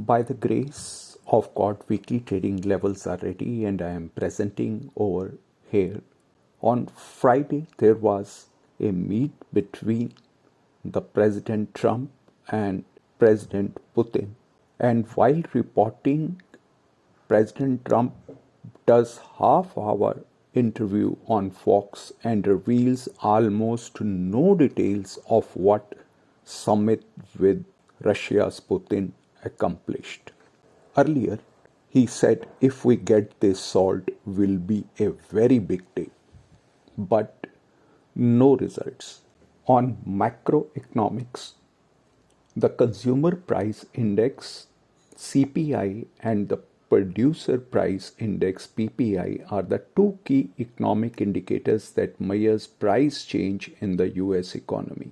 By the grace of God, weekly trading levels are ready and I am presenting over here. On Friday, there was a meet between the President Trump and President Putin. And while reporting, President Trump does half-hour interview on Fox and reveals almost no details of what summit with Russia's Putin accomplished. Earlier, he said if we get this solved will be a very big day, but no results. On macroeconomics, the consumer price index CPI and the producer price index PPI are the two key economic indicators that measures price change in the US economy.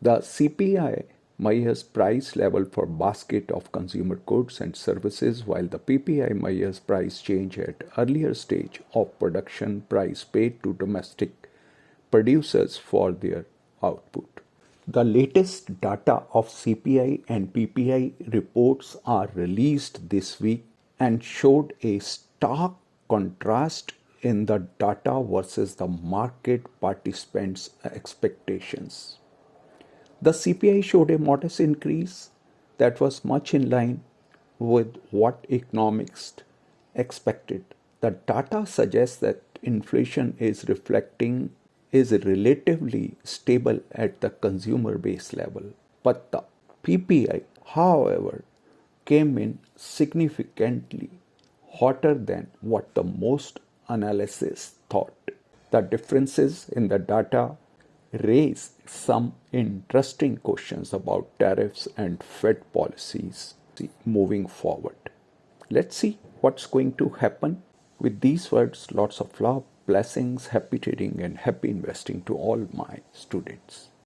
The CPI measures price level for basket of consumer goods and services, while the PPI measures price change at earlier stage of production price paid to domestic producers for their output. The latest data of CPI and PPI reports are released this week and showed a stark contrast in the data versus the market participants' expectations. The CPI showed a modest increase that was much in line with what economists expected. The data suggests that inflation is relatively stable at the consumer base level. But the PPI, however, came in significantly hotter than what the most analysts thought. The differences in the data raise some interesting questions about tariffs and Fed policies moving forward. Let's see what's going to happen. With these words, lots of love, blessings, happy trading and happy investing to all my students.